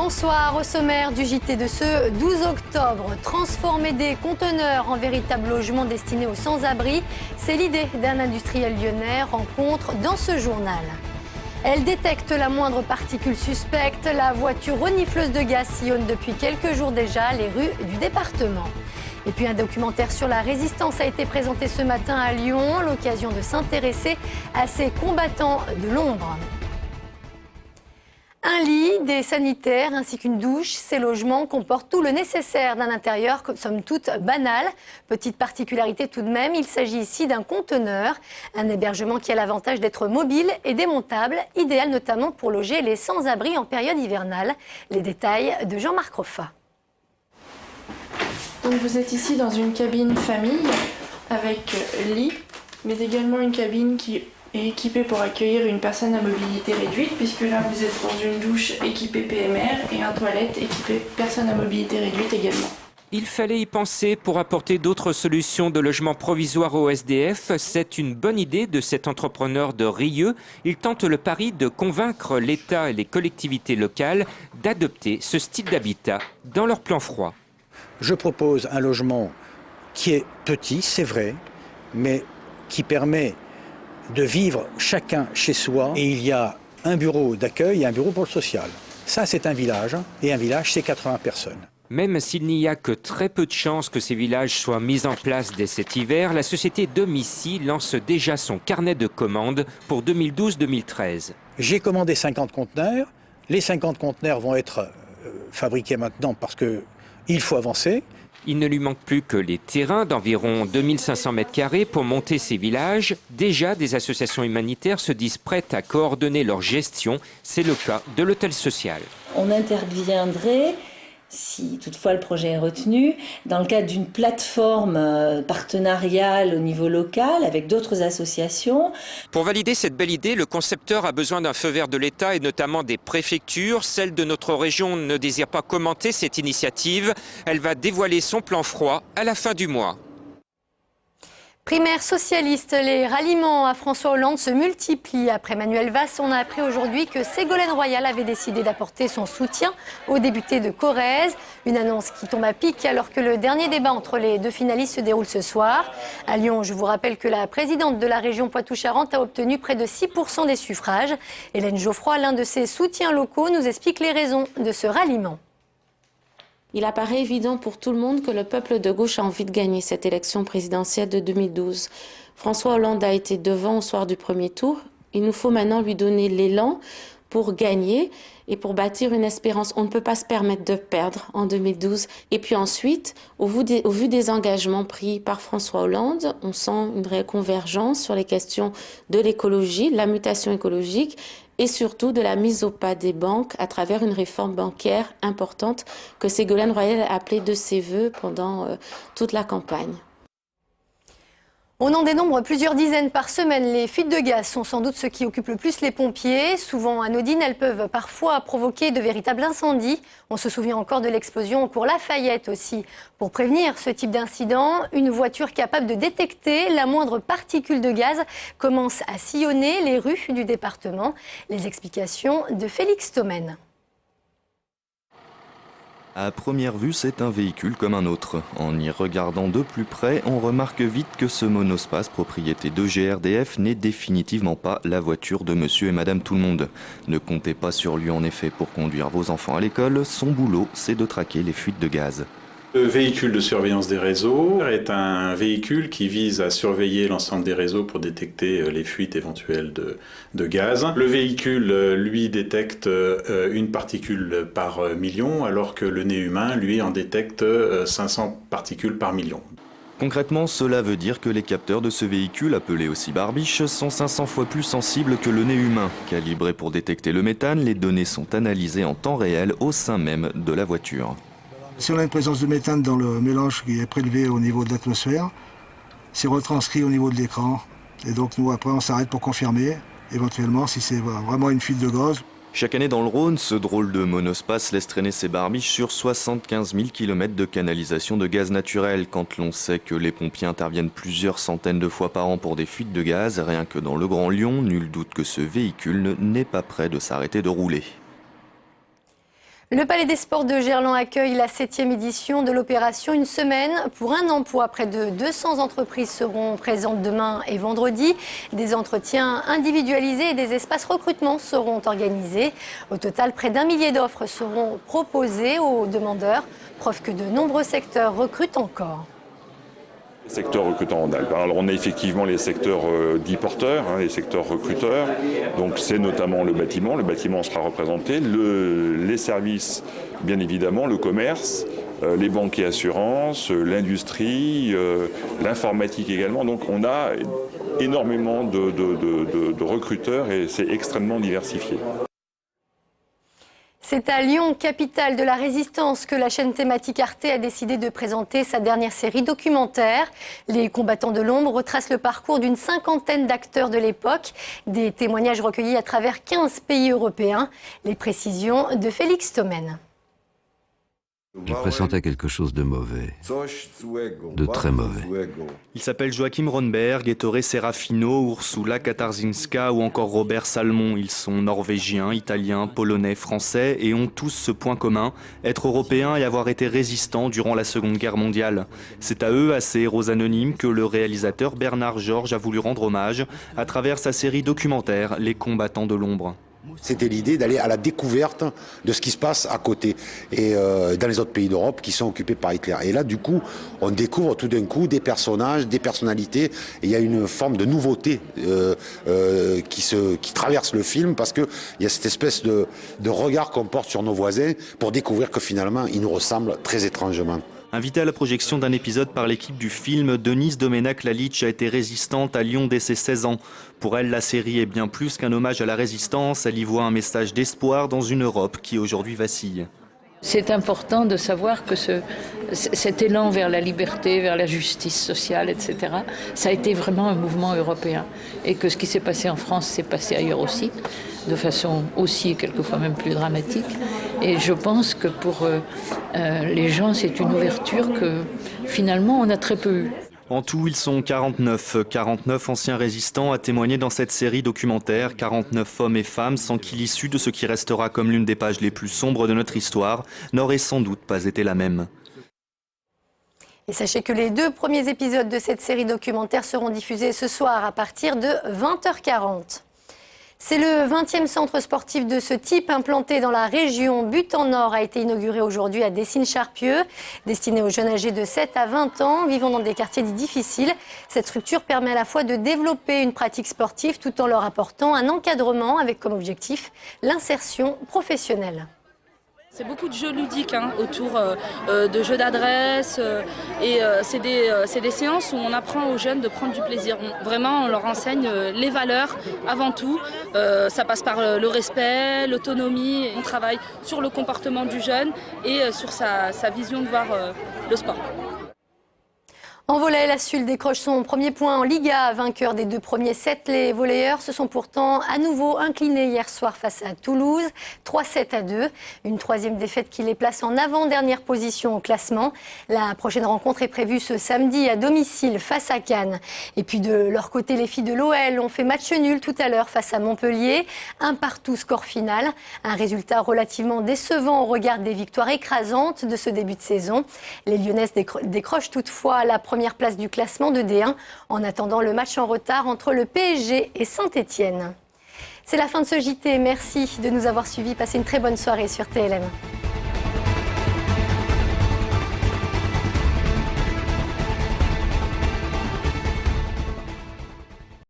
Bonsoir, au sommaire du JT de ce 12 octobre. Transformer des conteneurs en véritables logements destinés aux sans-abri, c'est l'idée d'un industriel lyonnais, rencontre dans ce journal. Elle détecte la moindre particule suspecte. La voiture renifleuse de gaz sillonne depuis quelques jours déjà les rues du département. Et puis un documentaire sur la résistance a été présenté ce matin à Lyon, l'occasion de s'intéresser à ces combattants de l'ombre. Un lit, des sanitaires ainsi qu'une douche, ces logements comportent tout le nécessaire d'un intérieur, somme toute banal. Petite particularité tout de même, il s'agit ici d'un conteneur, un hébergement qui a l'avantage d'être mobile et démontable, idéal notamment pour loger les sans-abri en période hivernale. Les détails de Jean-Marc Roffa. Donc vous êtes ici dans une cabine famille avec lit, mais également une cabine qui est équipée pour accueillir une personne à mobilité réduite, puisque là vous êtes dans une douche équipée PMR et un toilette équipée personne à mobilité réduite également. Il fallait y penser pour apporter d'autres solutions de logement provisoire au SDF. C'est une bonne idée de cet entrepreneur de Rieux. Il tente le pari de convaincre l'État et les collectivités locales d'adopter ce style d'habitat dans leur plan froid. Je propose un logement qui est petit, c'est vrai, mais qui permet de vivre chacun chez soi. Et il y a un bureau d'accueil et un bureau pour le social. Ça, c'est un village, et un village, c'est 80 personnes. Même s'il n'y a que très peu de chances que ces villages soient mis en place dès cet hiver, la société Domici lance déjà son carnet de commandes pour 2012-2013. J'ai commandé 50 conteneurs. Les 50 conteneurs vont être fabriqués maintenant parce qu'il faut avancer. Il ne lui manque plus que les terrains d'environ 2500 m² pour monter ces villages. Déjà, des associations humanitaires se disent prêtes à coordonner leur gestion. C'est le cas de l'hôtel social. On interviendrait, si toutefois le projet est retenu, dans le cadre d'une plateforme partenariale au niveau local avec d'autres associations. Pour valider cette belle idée, le concepteur a besoin d'un feu vert de l'État et notamment des préfectures. Celle de notre région ne désire pas commenter cette initiative. Elle va dévoiler son plan froid à la fin du mois. Primaire socialiste, les ralliements à François Hollande se multiplient. Après Manuel Valls, on a appris aujourd'hui que Ségolène Royal avait décidé d'apporter son soutien au député de Corrèze. Une annonce qui tombe à pic alors que le dernier débat entre les deux finalistes se déroule ce soir. À Lyon, je vous rappelle que la présidente de la région Poitou-Charentes a obtenu près de 6% des suffrages. Hélène Geoffroy, l'un de ses soutiens locaux, nous explique les raisons de ce ralliement. Il apparaît évident pour tout le monde que le peuple de gauche a envie de gagner cette élection présidentielle de 2012. François Hollande a été devant au soir du premier tour. Il nous faut maintenant lui donner l'élan pour gagner et pour bâtir une espérance. On ne peut pas se permettre de perdre en 2012. Et puis ensuite, au vu des engagements pris par François Hollande, on sent une vraie convergence sur les questions de l'écologie, de la mutation écologique, et surtout de la mise au pas des banques à travers une réforme bancaire importante que Ségolène Royal a appelée de ses voeux pendant toute la campagne. On en dénombre plusieurs dizaines par semaine. Les fuites de gaz sont sans doute ce qui occupe le plus les pompiers. Souvent anodines, elles peuvent parfois provoquer de véritables incendies. On se souvient encore de l'explosion au cours Lafayette aussi. Pour prévenir ce type d'incident, une voiture capable de détecter la moindre particule de gaz commence à sillonner les rues du département. Les explications de Félix Thomen. À première vue, c'est un véhicule comme un autre. En y regardant de plus près, on remarque vite que ce monospace, propriété de GRDF, n'est définitivement pas la voiture de monsieur et madame tout-le-monde. Ne comptez pas sur lui en effet pour conduire vos enfants à l'école, son boulot, c'est de traquer les fuites de gaz. Le véhicule de surveillance des réseaux est un véhicule qui vise à surveiller l'ensemble des réseaux pour détecter les fuites éventuelles de gaz. Le véhicule, lui, détecte une particule par million, alors que le nez humain, lui, en détecte 500 particules par million. Concrètement, cela veut dire que les capteurs de ce véhicule, appelés aussi barbiches, sont 500 fois plus sensibles que le nez humain. Calibrés pour détecter le méthane, les données sont analysées en temps réel au sein même de la voiture. Si on a une présence de méthane dans le mélange qui est prélevé au niveau de l'atmosphère, c'est retranscrit au niveau de l'écran. Et donc nous, après, on s'arrête pour confirmer, éventuellement, si c'est vraiment une fuite de gaz. Chaque année dans le Rhône, ce drôle de monospace laisse traîner ses barbiches sur 75 000 km de canalisation de gaz naturel. Quand l'on sait que les pompiers interviennent plusieurs centaines de fois par an pour des fuites de gaz, rien que dans le Grand Lyon, nul doute que ce véhicule n'est pas prêt de s'arrêter de rouler. Le Palais des Sports de Gerland accueille la 7e édition de l'opération Une semaine pour un emploi. Près de 200 entreprises seront présentes demain et vendredi. Des entretiens individualisés et des espaces recrutement seront organisés. Au total, près d'1 millier d'offres seront proposées aux demandeurs. Preuve que de nombreux secteurs recrutent encore. Les secteurs recrutants, alors on a effectivement les secteurs dits porteurs, les secteurs recruteurs, donc c'est notamment le bâtiment sera représenté, les services bien évidemment, le commerce, les banques et assurances, l'industrie, l'informatique également, donc on a énormément de recruteurs et c'est extrêmement diversifié. C'est à Lyon, capitale de la résistance, que la chaîne thématique Arte a décidé de présenter sa dernière série documentaire. Les combattants de l'ombre retracent le parcours d'une 50aine d'acteurs de l'époque. Des témoignages recueillis à travers 15 pays européens. Les précisions de Félix Thomen. Je pressentais quelque chose de mauvais, de très mauvais. Il s'appelle Joachim Ronberg, Ettore Serafino, Ursula Katarzyńska ou encore Robert Salmon. Ils sont norvégiens, italiens, polonais, français et ont tous ce point commun, être européens et avoir été résistants durant la Seconde Guerre mondiale. C'est à eux, à ces héros anonymes, que le réalisateur Bernard Georges a voulu rendre hommage à travers sa série documentaire Les combattants de l'ombre. C'était l'idée d'aller à la découverte de ce qui se passe à côté et dans les autres pays d'Europe qui sont occupés par Hitler. Et là, du coup, on découvre tout d'un coup des personnages, des personnalités. Et il y a une forme de nouveauté qui traverse le film parce qu'il y a cette espèce de regard qu'on porte sur nos voisins pour découvrir que finalement, ils nous ressemblent très étrangement. Invitée à la projection d'un épisode par l'équipe du film, Denise Domenac-Lalic a été résistante à Lyon dès ses 16 ans. Pour elle, la série est bien plus qu'un hommage à la résistance. Elle y voit un message d'espoir dans une Europe qui aujourd'hui vacille. C'est important de savoir que cet élan vers la liberté, vers la justice sociale, etc., ça a été vraiment un mouvement européen. Et que ce qui s'est passé en France s'est passé ailleurs aussi, de façon aussi quelquefois même plus dramatique. Et je pense que pour les gens, c'est une ouverture que finalement on a très peu eue. En tout, ils sont 49 anciens résistants à témoigner dans cette série documentaire, 49 hommes et femmes sans qui l'issue de ce qui restera comme l'une des pages les plus sombres de notre histoire n'aurait sans doute pas été la même. Et sachez que les 2 premiers épisodes de cette série documentaire seront diffusés ce soir à partir de 20h40. C'est le 20e centre sportif de ce type implanté dans la région. But en Or a été inauguré aujourd'hui à Dessines-Charpieu. Destiné aux jeunes âgés de 7 à 20 ans vivant dans des quartiers dits difficiles. Cette structure permet à la fois de développer une pratique sportive tout en leur apportant un encadrement avec comme objectif l'insertion professionnelle. C'est beaucoup de jeux ludiques autour de jeux d'adresse et c'est des séances où on apprend aux jeunes de prendre du plaisir. Vraiment, on leur enseigne les valeurs avant tout. Ça passe par le respect, l'autonomie. On travaille sur le comportement du jeune et sur sa vision de voir le sport. En volley, la Sul décroche son premier point en Liga. Vainqueur des 2 premiers sets, les volleyeurs se sont pourtant à nouveau inclinés hier soir face à Toulouse, 3-7-2. Une 3e défaite qui les place en avant-dernière position au classement. La prochaine rencontre est prévue ce samedi à domicile face à Cannes. Et puis de leur côté, les filles de l'OL ont fait match nul tout à l'heure face à Montpellier. 1-1 score final. Un résultat relativement décevant au regard des victoires écrasantes de ce début de saison. Les Lyonnaises décrochent toutefois la première place du classement de D1 en attendant le match en retard entre le PSG et Saint-Étienne. C'est la fin de ce JT. Merci de nous avoir suivis. Passez une très bonne soirée sur TLM.